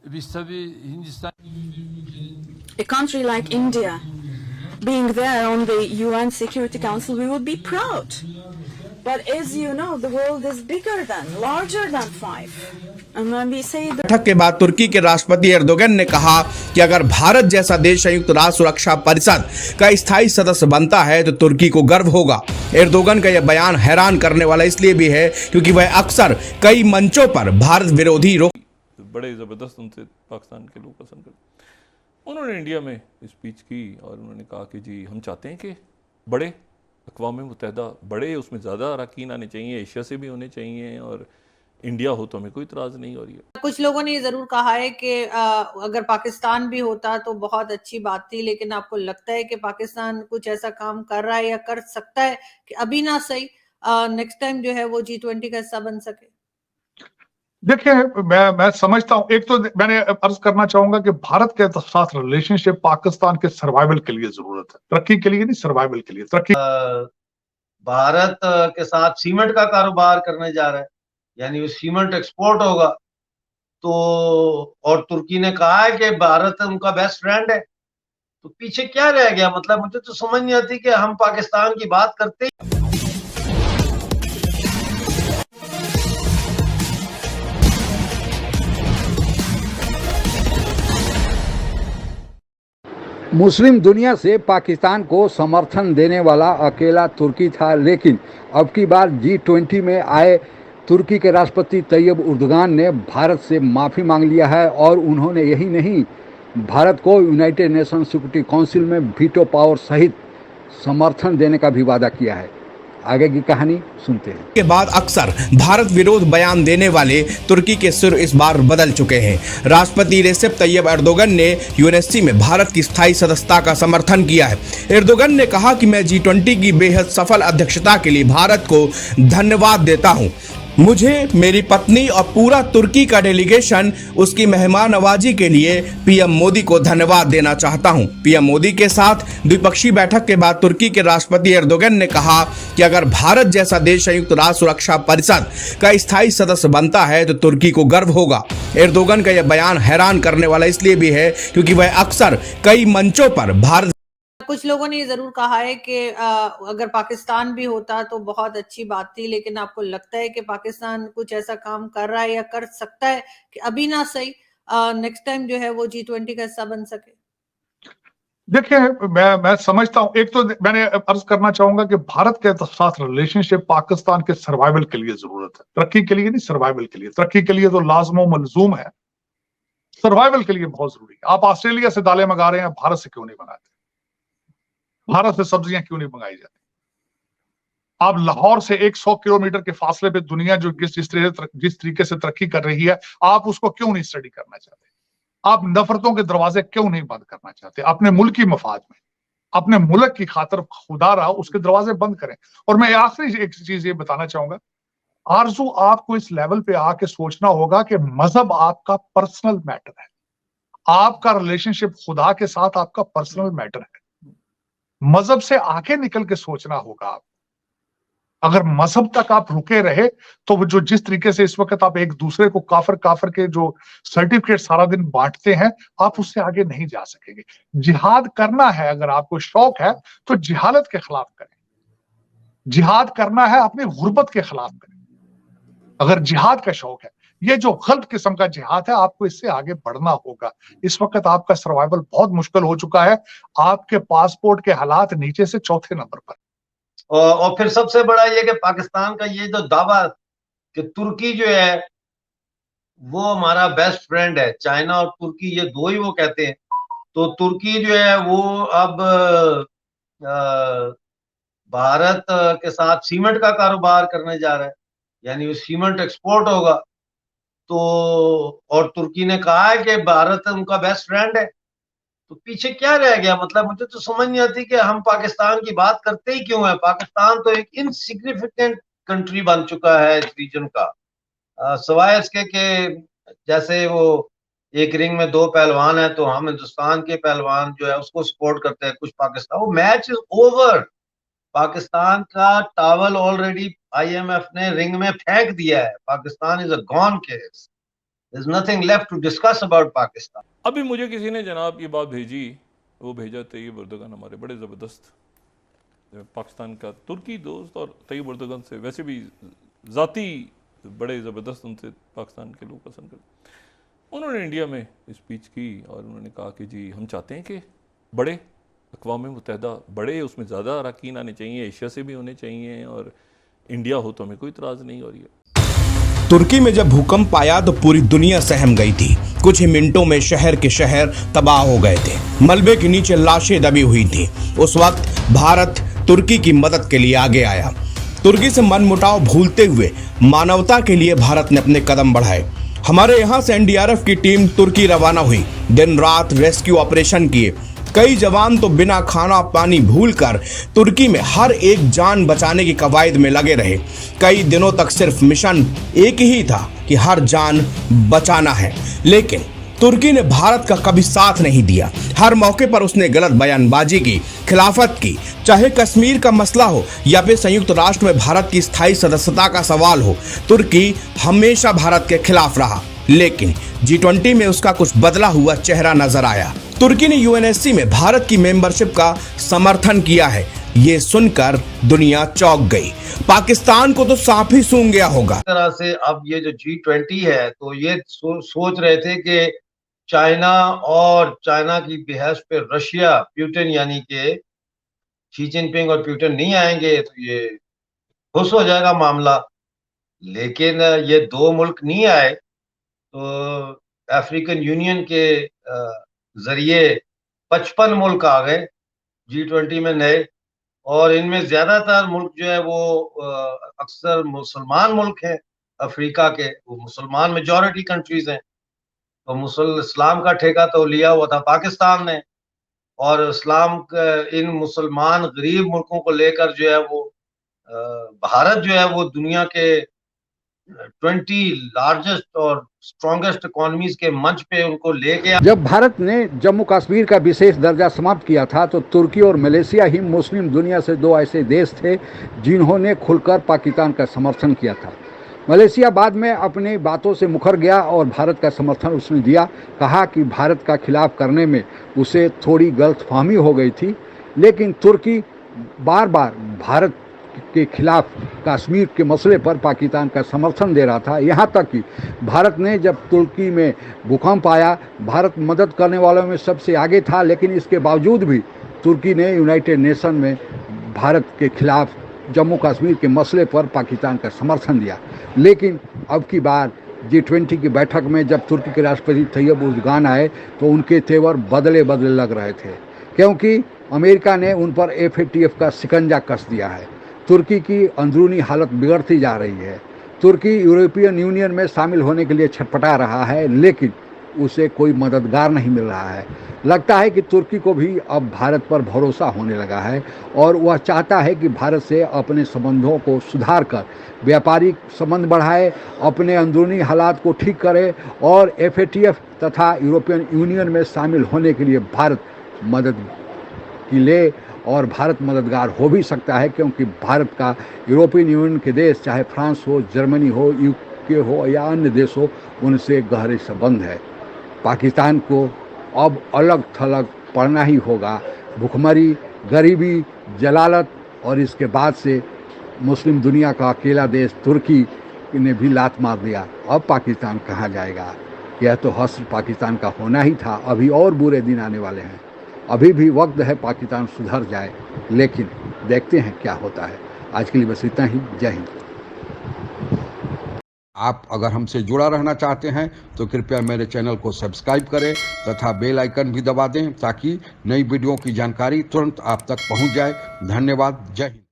Biz tabii Hindistan A country like India, being there on the UN Security Council, we would be proud. But as you know, the world is bigger than, larger than five. And when we say that बैठक के बाद तुर्की के राष्ट्रपति Erdogan ने कहा कि अगर भारत जैसा देश संयुक्त राष्ट्र सुरक्षा परिषद का स्थायी सदस्य बनता है तो तुर्की को गर्व होगा। एर्दोगन का यह बयान हैरान करने वाला इसलिए भी है क्योंकि वह अक्सर कई मंचों पर भारत विरोधी बड़े ज़बरदस्त उनसे पाकिस्तान के लोग पसंद करते। उन्होंने इंडिया में स्पीच की और उन्होंने कहा कि जी हम चाहते हैं कि बड़े अक़वाम मुत्तहिदा बड़े उसमें ज़्यादा अरकान आने चाहिए, एशिया से भी होने चाहिए और इंडिया हो तो हमें कोई इतराज़ नहीं हो रही है। कुछ लोगों ने ये जरूर कहा है कि अगर पाकिस्तान भी होता तो बहुत अच्छी बात थी, लेकिन आपको लगता है कि पाकिस्तान कुछ ऐसा काम कर रहा है या कर सकता है कि अभी ना सही नेक्स्ट टाइम जो है वो G20 का हिस्सा बन सके? देखिए, मैं समझता हूं, एक तो मैंने अर्ज करना चाहूंगा कि भारत के साथ रिलेशनशिप पाकिस्तान के सर्वाइवल के लिए जरूरत है, तरक्की के लिए नहीं, सर्वाइवल के लिए। तरक्की भारत के साथ सीमेंट का कारोबार करने जा रहा है, यानी सीमेंट एक्सपोर्ट होगा तो, और तुर्की ने कहा है कि भारत उनका बेस्ट फ्रेंड है, तो पीछे क्या रह गया? मतलब मुझे तो समझ नहीं आती कि हम पाकिस्तान की बात करते ही मुस्लिम दुनिया से पाकिस्तान को समर्थन देने वाला अकेला तुर्की था, लेकिन अब की बार G20 में आए तुर्की के राष्ट्रपति तैयब उर्दुगान ने भारत से माफ़ी मांग लिया है और उन्होंने यही नहीं, भारत को यूनाइटेड नेशन सिक्योरिटी काउंसिल में वीटो पावर सहित समर्थन देने का भी वादा किया है। आगे की कहानी सुनते हैं। के बाद अक्सर भारत विरोध बयान देने वाले तुर्की के सुर इस बार बदल चुके हैं। राष्ट्रपति रेसेप तैयब एर्दोगन ने यूएनएससी में भारत की स्थायी सदस्यता का समर्थन किया है। एर्दोगन ने कहा कि मैं G20 की बेहद सफल अध्यक्षता के लिए भारत को धन्यवाद देता हूं। मुझे, मेरी पत्नी और पूरा तुर्की का डेलीगेशन उसकी मेहमान नवाजी के लिए पीएम मोदी को धन्यवाद देना चाहता हूं। पीएम मोदी के साथ द्विपक्षीय बैठक के बाद तुर्की के राष्ट्रपति एर्दोगन ने कहा कि अगर भारत जैसा देश संयुक्त राष्ट्र सुरक्षा परिषद का स्थायी सदस्य बनता है तो तुर्की को गर्व होगा। एर्दोगन का यह बयान हैरान करने वाला इसलिए भी है क्योंकि वह अक्सर कई मंचों पर भारत कुछ लोगों ने ये जरूर कहा है कि अगर पाकिस्तान भी होता तो बहुत अच्छी बात थी, लेकिन आपको लगता है कि पाकिस्तान कुछ ऐसा काम कर रहा है या कर सकता है कि अभी ना सही नेक्स्ट टाइम जो है वो G20 का हिस्सा बन सके? देखिए, मैं समझता हूं, एक तो मैंने अर्ज करना चाहूंगा कि भारत के साथ रिलेशनशिप पाकिस्तान के सर्वाइवल के लिए जरूरत है, तरक्की के लिए नहीं, सर्वाइवल के लिए। तरक्की के लिए तो लाजमो मलजूम है, सर्वाइवल के लिए बहुत जरूरी है। आप ऑस्ट्रेलिया से दालें मंगा रहे हैं, भारत से क्यों नहीं मंगाते? भारत से सब्जियां क्यों नहीं मंगाई जाती? आप लाहौर से 100 किलोमीटर के फासले पे दुनिया जो जिस तरीके से तरक्की कर रही है, आप उसको क्यों नहीं स्टडी करना चाहते? आप नफरतों के दरवाजे क्यों नहीं बंद करना चाहते? अपने मुल्क की मफाद में, अपने मुल्क की खातिर खुदा रहा उसके दरवाजे बंद करें। और मैं आखिरी एक चीज ये बताना चाहूंगा, आरजू आपको इस लेवल पे आके सोचना होगा कि मजहब आपका पर्सनल मैटर है, आपका रिलेशनशिप खुदा के साथ आपका पर्सनल मैटर है। मजहब से आके निकल के सोचना होगा। आप अगर मजहब तक आप रुके रहे तो वो जो जिस तरीके से इस वक्त आप एक दूसरे को काफिर के जो सर्टिफिकेट सारा दिन बांटते हैं, आप उससे आगे नहीं जा सकेंगे। जिहाद करना है, अगर आपको शौक है तो जिहालत के खिलाफ करें। जिहाद करना है अपनी गुर्बत के खिलाफ करें, अगर जिहाद का शौक है। ये जो गलत किस्म का जिहाद है, आपको इससे आगे बढ़ना होगा। इस वक्त आपका सर्वाइवल बहुत मुश्किल हो चुका है। आपके पासपोर्ट के हालात नीचे से चौथे नंबर पर। और फिर सबसे बड़ा ये कि पाकिस्तान का ये जो दावा कि तुर्की जो है वो हमारा बेस्ट फ्रेंड है, चाइना और तुर्की ये दो ही वो कहते हैं, तो तुर्की जो है वो अब भारत के साथ सीमेंट का कारोबार करने जा रहा है, यानी सीमेंट एक्सपोर्ट होगा तो, और तुर्की ने कहा है कि भारत उनका बेस्ट फ्रेंड है, तो पीछे क्या रह गया? मतलब मुझे तो समझ नहीं आती कि हम पाकिस्तान की बात करते ही क्यों है। पाकिस्तान तो एक इनसिग्निफिकेंट कंट्री बन चुका है इस रीजन का, सवाए इसके कि जैसे वो एक रिंग में दो पहलवान है तो हम हिंदुस्तान के पहलवान जो है उसको सपोर्ट करते हैं, कुछ पाकिस्तान। वो मैच इज ओवर, पाकिस्तान का टावल ऑलरेडी IMF ने रिंग में फेंक दिया है। Pakistan is a gone case. There's nothing left to discuss about Pakistan. अभी मुझे किसी ने जनाब ये बात भेजी, वो भेजा तैयब उर्दुगान, हमारे बड़े ज़बरदस्त पाकिस्तान का तुर्की दोस्त, और तैयब उर्दुगान से वैसे भी ज़ाती बड़े ज़बरदस्त उनसे पाकिस्तान के लोग पसंद करते। उन्होंने इंडिया में स्पीच की और उन्होंने कहा कि जी हम चाहते हैं कि बड़े अक़वाम मुत्तहिदा बड़े, उसमें ज़्यादा अरकान आने चाहिए, एशिया से भी होने चाहिए, और इंडिया हो तो हमें कोई इतराज़ नहीं हो रही है। तुर्की में जब भूकंप आया तो पूरी दुनिया सहम गई थी। कुछ ही मिनटों में शहर के शहर तबाह हो गए थे, मलबे के नीचे लाशें दबी हुई थी। उस वक्त भारत तुर्की की मदद के लिए आगे आया। तुर्की से मनमुटाव भूलते हुए मानवता के लिए भारत ने अपने कदम बढ़ाए। हमारे यहाँ से एनडीआरएफ की टीम तुर्की रवाना हुई, दिन रात रेस्क्यू ऑपरेशन किए। कई जवान तो बिना खाना पानी भूलकर तुर्की में हर एक जान बचाने की कवायद में लगे रहे। कई दिनों तक सिर्फ मिशन एक ही था कि हर जान बचाना है, लेकिन तुर्की ने भारत का कभी साथ नहीं दिया। हर मौके पर उसने गलत बयानबाजी की, खिलाफत की, चाहे कश्मीर का मसला हो या फिर संयुक्त राष्ट्र में भारत की स्थायी सदस्यता का सवाल हो। तुर्की हमेशा भारत के खिलाफ रहा, लेकिन G20 में उसका कुछ बदला हुआ चेहरा नजर आया। तुर्की ने यूएनएससी में भारत की मेंबरशिप का समर्थन किया है। ये सुनकर दुनिया चौंक गई। पाकिस्तान को तो सांप ही सूंघ गया होगा। इस तरह से अब ये जो G20 है, तो ये सोच रहे थे कि चाइना और चाइना की बेहस पे रशिया, पुतिन यानी कि शी जिनपिंग और पुतिन नहीं आएंगे तो ये खुश हो जाएगा मामला। लेकिन ये दो मुल्क नहीं आए, तो अफ्रीकन यूनियन के जरिए 55 मुल्क आ गए G20 में नए, और इनमें ज्यादातर मुल्क जो है वो अक्सर मुसलमान मुल्क हैं अफ्रीका के। वो मुसलमान मेजॉरिटी कंट्रीज हैं, तो इस्लाम का ठेका तो लिया हुआ था पाकिस्तान ने, और इस्लाम इन मुसलमान गरीब मुल्कों को लेकर जो है वो भारत जो है वो दुनिया के 20 लार्जेस्ट और स्ट्रॉन्गेस्ट इकोनॉमीज के मंच पे उनको लेके। जब भारत ने जम्मू कश्मीर का विशेष दर्जा समाप्त किया था तो तुर्की और मलेशिया ही मुस्लिम दुनिया से दो ऐसे देश थे जिन्होंने खुलकर पाकिस्तान का समर्थन किया था। मलेशिया बाद में अपनी बातों से मुकर गया और भारत का समर्थन उसने दिया। कहा कि भारत का खिलाफ करने में उसे थोड़ी गलतफहमी हो गई थी, लेकिन तुर्की बार बार भारत के खिलाफ कश्मीर के मसले पर पाकिस्तान का समर्थन दे रहा था। यहाँ तक कि भारत ने जब तुर्की में भूकंप आया, भारत मदद करने वालों में सबसे आगे था, लेकिन इसके बावजूद भी तुर्की ने यूनाइटेड नेशन में भारत के खिलाफ जम्मू कश्मीर के मसले पर पाकिस्तान का समर्थन दिया। लेकिन अब की बार G20 की बैठक में जब तुर्की के राष्ट्रपति तैयब उर्दुगान आए तो उनके तेवर बदले बदले लग रहे थे, क्योंकि अमेरिका ने उन पर FATF का शिकंजा कस दिया है। तुर्की की अंदरूनी हालत बिगड़ती जा रही है। तुर्की यूरोपियन यूनियन में शामिल होने के लिए छटपटा रहा है, लेकिन उसे कोई मददगार नहीं मिल रहा है। लगता है कि तुर्की को भी अब भारत पर भरोसा होने लगा है और वह चाहता है कि भारत से अपने संबंधों को सुधार कर व्यापारिक संबंध बढ़ाए, अपने अंदरूनी हालात को ठीक करे और FATF तथा यूरोपियन यूनियन में शामिल होने के लिए भारत मदद की ले। और भारत मददगार हो भी सकता है, क्योंकि भारत का यूरोपियन यूनियन के देश, चाहे फ्रांस हो, जर्मनी हो, UK हो या अन्य देश हो, उनसे गहरे संबंध है। पाकिस्तान को अब अलग थलग पड़ना ही होगा। भुखमरी, गरीबी, जलालत और इसके बाद से मुस्लिम दुनिया का अकेला देश तुर्की ने भी लात मार दिया। अब पाकिस्तान कहाँ जाएगा? यह तो हश्र पाकिस्तान का होना ही था। अभी और बुरे दिन आने वाले हैं। अभी भी वक्त है पाकिस्तान सुधर जाए, लेकिन देखते हैं क्या होता है। आज के लिए बस इतना ही। जय हिंद। आप अगर हमसे जुड़ा रहना चाहते हैं तो कृपया मेरे चैनल को सब्सक्राइब करें तथा बेल आइकन भी दबा दें, ताकि नई वीडियो की जानकारी तुरंत आप तक पहुंच जाए। धन्यवाद। जय हिंद।